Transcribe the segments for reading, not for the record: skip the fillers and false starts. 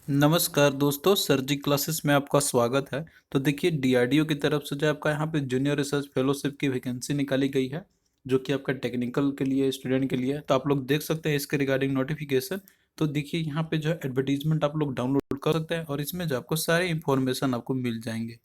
नमस्कार दोस्तों, सर जी क्लासेस में आपका स्वागत है। तो देखिए डीआरडीओ की तरफ से जो आपका यहाँ पे जूनियर रिसर्च फेलोशिप की वैकेंसी निकाली गई है, जो कि आपका टेक्निकल के लिए स्टूडेंट के लिए है। तो आप लोग देख सकते हैं इसके रिगार्डिंग नोटिफिकेशन। तो देखिए यहाँ पे जो है एडवर्टीजमेंट आप लोग डाउनलोड कर सकते हैं और इसमें जो आपको सारे इन्फॉर्मेशन आपको मिल जाएंगे।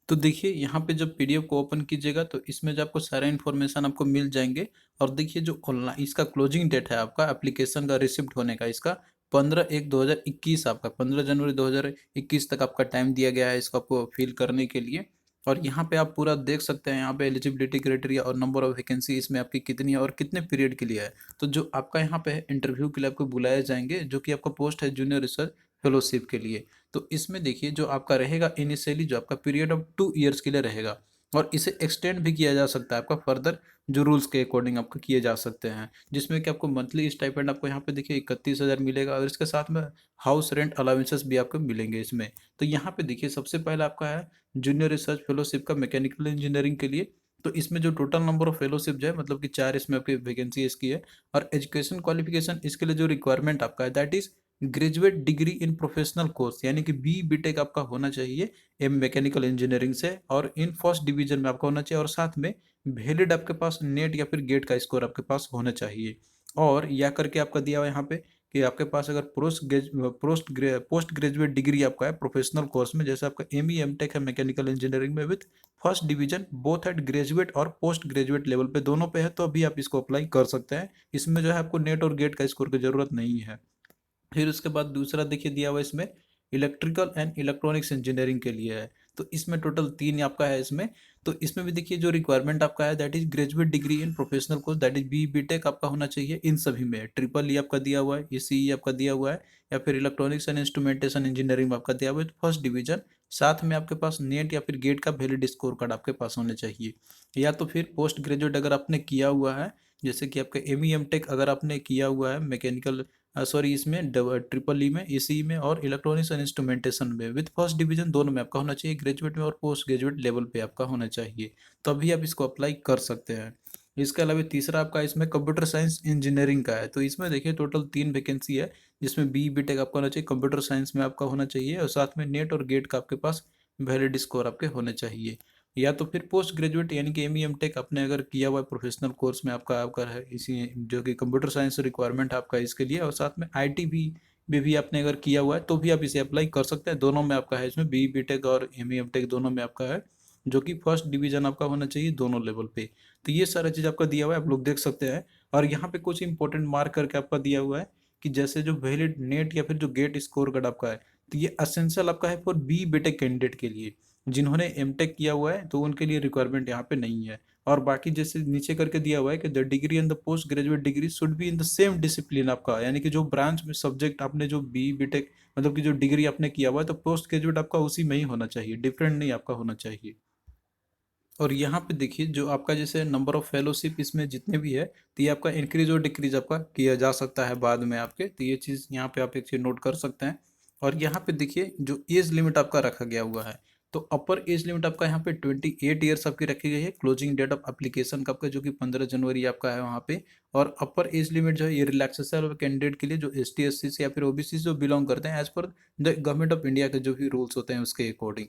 तो देखिए यहाँ पे जब पीडीएफ को ओपन कीजिएगा तो इसमें जो आपको सारे इन्फॉर्मेशन आपको मिल जाएंगे। और देखिए जो ऑनलाइन इसका क्लोजिंग डेट है आपका एप्लीकेशन का रिसिप्ट होने का, इसका 15/1/2021, आपका 15 जनवरी 2021 तक आपका टाइम दिया गया है इसको आपको फिल करने के लिए। और यहाँ पे आप पूरा देख सकते हैं, यहाँ पे एलिजिबिलिटी क्राइटेरिया और नंबर ऑफ वैकेंसी इसमें आपकी कितनी है और कितने पीरियड के लिए है। तो जो आपका यहाँ पे इंटरव्यू के लिए आपको बुलाए जाएंगे, जो कि आपका पोस्ट है जूनियर रिसर्च फेलोशिप के लिए। तो इसमें देखिए जो आपका रहेगा इनिशियली जो आपका पीरियड ऑफ 2 ईयर्स के लिए रहेगा, और इसे एक्सटेंड भी किया जा सकता है आपका फर्दर, जो रूल्स के अकॉर्डिंग आपको किए जा सकते हैं। जिसमें कि आपको मंथली स्टाइपेंड आपको यहाँ पे देखिए 31,000 मिलेगा, और इसके साथ में हाउस रेंट अलाउंसेस भी आपको मिलेंगे इसमें। तो यहाँ पे देखिए सबसे पहला आपका है जूनियर रिसर्च फेलोशिप का मैकेनिकल इंजीनियरिंग के लिए। तो इसमें जो टोटल नंबर ऑफ फेलोशिप जो है, मतलब कि 4 इसमें आपकी वैकेंसी इसकी है। और एजुकेशन क्वालिफिकेशन इसके लिए जो रिक्वायरमेंट आपका है that is graduate degree in professional course, यानी कि बी बीटेक आपका होना चाहिए एम मैकेनिकल इंजीनियरिंग से, और इन फर्स्ट डिवीजन में आपका होना चाहिए, और साथ में वैलिड आपके पास नेट या फिर गेट का स्कोर आपके पास होना चाहिए। और या करके आपका दिया हुआ है यहाँ पे कि आपके पास अगर पोस्ट ग्रेजुएट डिग्री आपका है प्रोफेशनल कोर्स में, जैसे आपका एम ई एम टेक है मैकेनिकल इंजीनियरिंग में with first division both at graduate और पोस्ट ग्रेजुएट लेवल पे दोनों पे है, तो अभी आप इसको अप्लाई कर सकते हैं। इसमें जो है आपको नेट और गेट का स्कोर की जरूरत नहीं है। फिर उसके बाद दूसरा देखिए दिया हुआ है इसमें इलेक्ट्रिकल एंड इलेक्ट्रॉनिक्स इंजीनियरिंग के लिए है। तो इसमें टोटल 3 आपका है इसमें। तो इसमें भी देखिए जो रिक्वायरमेंट आपका है that is graduate degree in professional course, that is B B Tech आपका होना चाहिए इन सभी में। ट्रिपल ई आपका दिया हुआ है, ई आपका दिया हुआ है, या फिर इलेक्ट्रॉनिक्स एंड इंस्ट्रूमेंटेशन इंजीनियरिंग में आपका दिया हुआ है फर्स्ट डिवीजन। साथ में आपके पास नेट या फिर गेट का वैलिड स्कोर कार्ड आपके पास होने चाहिए। या तो फिर पोस्ट ग्रेजुएट अगर आपने किया हुआ है, जैसे कि आपका एम ई एम टेक अगर आपने किया हुआ है मैकेनिकल सॉरी इसमें ट्रिपल ई में, ई में और इलेक्ट्रॉनिक्स एंड इंस्ट्रूमेंटेशन में विद फर्स्ट डिवीजन दोनों में आपका होना चाहिए, ग्रेजुएट में और पोस्ट ग्रेजुएट लेवल पे आपका होना चाहिए। तभी आप इसको अप्लाई कर सकते हैं। इसके अलावा तीसरा आपका इसमें कंप्यूटर साइंस इंजीनियरिंग का है। तो इसमें देखिए टोटल 3 वैकेंसी है, जिसमें बी बीटेक आपका होना चाहिए, कंप्यूटर साइंस में आपका होना चाहिए, और साथ में नेट और गेट का आपके पास वैलिड स्कोर आपके होने चाहिए। या तो फिर पोस्ट ग्रेजुएट यानी कि एम ई एम टेक आपने अगर किया हुआ है प्रोफेशनल कोर्स में आपका आपका है इसी, जो कि कंप्यूटर साइंस रिक्वायरमेंट आपका इसके लिए, और साथ में आईटी भी आपने अगर किया हुआ है तो भी आप इसे अप्लाई कर सकते हैं। दोनों में आपका है, इसमें बी बी टेक और एम ई एम टेक दोनों में आपका है, जो कि फर्स्ट डिवीजन आपका होना चाहिए दोनों लेवल पे। तो ये सारा चीज़ आपका दिया हुआ है, आप लोग देख सकते हैं। और यहाँ पे कुछ इंपॉर्टेंट मार्क करके आपका दिया हुआ है कि जैसे जो वैलिड नेट या फिर जो गेट स्कोर कार्ड आपका है, तो ये असेंशियल आपका है फॉर बी बीटेक कैंडिडेट के लिए। जिन्होंने एमटेक किया हुआ है तो उनके लिए रिक्वायरमेंट यहाँ पे नहीं है। और बाकी जैसे नीचे करके दिया हुआ है कि the degree and the post graduate degree should be in the same discipline आपका, यानी कि जो ब्रांच में सब्जेक्ट आपने जो बी बीटेक मतलब कि जो डिग्री आपने किया हुआ है, तो पोस्ट ग्रेजुएट आपका उसी में ही होना चाहिए, डिफरेंट नहीं आपका होना चाहिए। और यहाँ पे देखिए जो आपका जैसे नंबर ऑफ फेलोशिप इसमें जितने भी है, तो ये आपका इंक्रीज और डिक्रीज आपका किया जा सकता है बाद में आपके। तो ये चीज़ यहाँ पे आप एक चीज़ नोट कर सकते हैं। और यहाँ पे देखिए जो एज लिमिट आपका रखा गया हुआ है, तो अपर एज लिमिट आपका यहाँ पे 28 ईयर्स आपकी रखी गई है। क्लोजिंग डेट ऑफ एप्लीकेशन का आपका जो कि 15 जनवरी आपका है वहाँ पे। और अपर एज लिमिट जो है ये रिलैक्सेशन कैंडिडेट के लिए जो एस टी एस सी से या फिर ओबीसी से जो बिलोंग करते हैं, as per the government of India के जो भी रूल्स होते हैं उसके अकॉर्डिंग।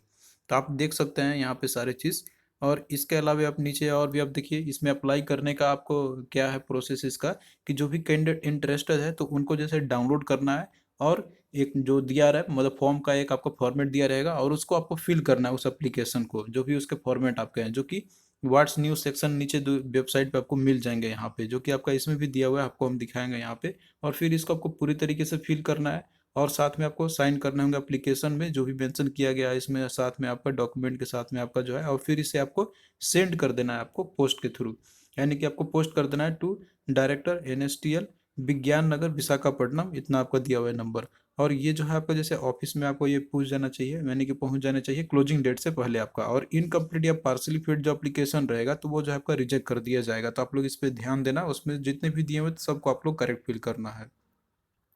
तो आप देख सकते हैं यहाँ पे सारे चीज़। और इसके अलावा आप नीचे और भी आप देखिए इसमें अप्लाई करने का आपको क्या है प्रोसेस इसका, कि जो भी कैंडिडेट इंटरेस्टेड है तो उनको जैसे डाउनलोड करना है, और एक जो दिया रहा है मतलब फॉर्म का एक आपको फॉर्मेट दिया रहेगा, और उसको आपको फिल करना है उस एप्लीकेशन को, जो भी उसके फॉर्मेट आपके हैं, जो कि व्हाट्स न्यूज सेक्शन नीचे वेबसाइट पे आपको मिल जाएंगे यहाँ पे, जो कि आपका इसमें भी दिया हुआ है, आपको हम दिखाएंगे यहाँ पे। और फिर इसको आपको पूरी तरीके से फिल करना है, और साथ में आपको साइन करना होगा एप्लीकेशन में, जो भी मेंशन किया गया है इसमें, साथ में आपका डॉक्यूमेंट के साथ में आपका जो है, और फिर इसे आपको सेंड कर देना है आपको पोस्ट के थ्रू। यानी कि आपको पोस्ट कर देना है टू डायरेक्टर NSTL विज्ञान नगर विशाखापट्टनम, इतना आपका दिया हुआ है नंबर। और ये जो है आपका जैसे ऑफिस में आपको ये पूछ जाना चाहिए, यानी कि पहुंच जाना चाहिए क्लोजिंग डेट से पहले आपका। और इनकम्प्लीट या पार्सली फिल्ड जो एप्लीकेशन रहेगा तो वो जो है आपका रिजेक्ट कर दिया जाएगा। तो आप लोग इस पर ध्यान देना, उसमें जितने भी दिए हुए सबको आप लोग करेक्ट फिल करना है।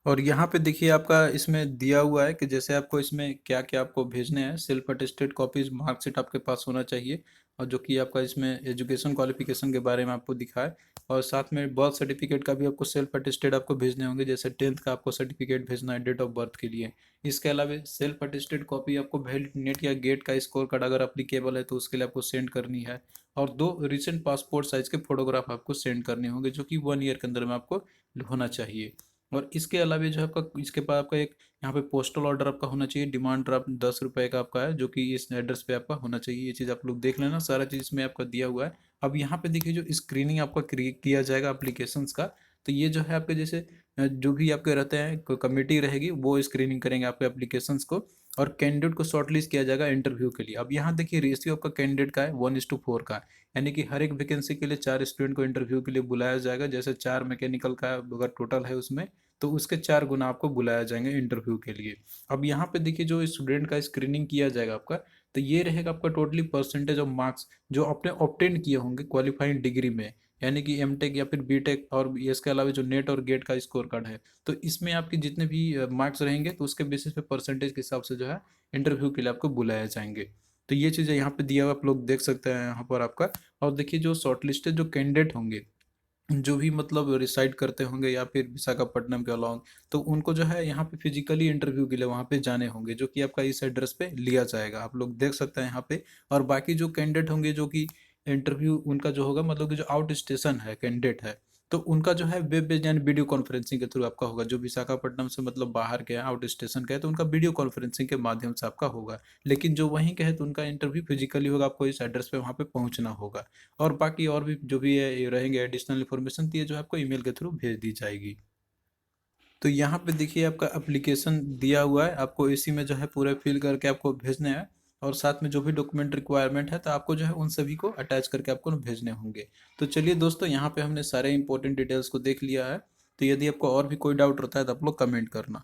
और यहाँ पे देखिए आपका इसमें दिया हुआ है कि जैसे आपको इसमें क्या क्या आपको भेजने हैं, सेल्फ अटेस्टेड कॉपीज मार्कशीट आपके पास होना चाहिए। और जो कि आपका इसमें एजुकेशन क्वालिफिकेशन के बारे में आपको दिखाए, और साथ में बर्थ सर्टिफिकेट का भी आपको सेल्फ अटेस्टेड आपको भेजने होंगे, जैसे 10th का आपको सर्टिफिकेट भेजना है डेट ऑफ बर्थ के लिए। इसके अलावा सेल्फ अटेस्टेड कॉपी आपको वैलिड नेट या गेट का स्कोर कार्ड अगर अप्लीकेबल है तो उसके लिए आपको सेंड करनी है, और 2 रिसेंट पासपोर्ट साइज के फोटोग्राफ आपको सेंड करने होंगे जो कि 1 ईयर के अंदर में आपको होना चाहिए। और इसके अलावा जो है आपका इसके बाद आपका एक यहाँ पे पोस्टल ऑर्डर आपका होना चाहिए, डिमांड ड्राफ्ट 10 रुपये का आपका है जो कि इस एड्रेस पे आपका होना चाहिए। ये चीज़ आप लोग देख लेना, सारा चीज़ इसमें आपका दिया हुआ है। अब यहाँ पे देखिए जो स्क्रीनिंग आपका किया जाएगा एप्लीकेशंस का, तो ये जो है आपके जैसे जो भी आपके रहते हैं कमेटी रहेगी वो स्क्रीनिंग करेंगे आपके एप्लीकेशंस को, और कैंडिडेट को शॉर्टलिस्ट किया जाएगा इंटरव्यू के लिए। अब यहाँ देखिए रेशियो आपका कैंडिडेट का है 1:4 का, यानी कि हर एक वैकेंसी के लिए 4 स्टूडेंट को इंटरव्यू के लिए बुलाया जाएगा। जैसे 4 मैकेनिकल का अगर टोटल है उसमें, तो उसके 4 गुना आपको बुलाया जाएंगे इंटरव्यू के लिए। अब यहाँ पे देखिए जो स्टूडेंट का स्क्रीनिंग किया जाएगा आपका, तो ये रहेगा आपका टोटली परसेंटेज ऑफ मार्क्स जो आपने ऑब्टेन किए होंगे क्वालिफाइंग डिग्री में, यानी कि एमटेक या फिर बीटेक, और इसके अलावा जो नेट और गेट का स्कोर कार्ड है, तो इसमें आपके जितने भी मार्क्स रहेंगे तो उसके बेसिस पे परसेंटेज के हिसाब से जो है इंटरव्यू के लिए आपको बुलाया जाएंगे। तो ये चीज़ें यहाँ पे दिया हुआ आप लोग देख सकते हैं यहाँ पर आपका। और देखिए जो शॉर्टलिस्टेड जो कैंडिडेट होंगे जो भी मतलब रिसाइड करते होंगे या फिर विशाखापट्टनम के अलावा, तो उनको जो है यहाँ पे फिजिकली इंटरव्यू के लिए वहाँ पे जाने होंगे जो कि आपका इस एड्रेस पे लिया जाएगा, आप लोग देख सकते हैं यहाँ पे। और बाकी जो कैंडिडेट होंगे जो कि इंटरव्यू उनका जो होगा मतलब कि जो आउट स्टेशन है कैंडिडेट है, तो उनका जो है वेब बेस्ड यानी वीडियो कॉन्फ्रेंसिंग के थ्रू आपका होगा। जो विशाखापट्टनम से मतलब बाहर के हैं आउट स्टेशन के हैं तो उनका वीडियो कॉन्फ्रेंसिंग के माध्यम से आपका होगा। लेकिन जो वहीं के हैं तो उनका इंटरव्यू फिजिकली होगा, आपको इस एड्रेस पे वहाँ पे पहुँचना होगा। और बाकी और भी जो भी है ये रहेंगे एडिशनल इन्फॉर्मेशन, तो ये जो है आपको ईमेल के थ्रू भेज दी जाएगी। तो यहाँ पे देखिए आपका एप्लीकेशन दिया हुआ है, आपको इसी में जो है पूरा फिल करके आपको भेजने हैं, और साथ में जो भी डॉक्यूमेंट रिक्वायरमेंट है तो आपको जो है उन सभी को अटैच करके आपको भेजने होंगे। तो चलिए दोस्तों, यहाँ पे हमने सारे इंपॉर्टेंट डिटेल्स को देख लिया है। तो यदि आपको और भी कोई डाउट रहता है तो आप लोग कमेंट करना।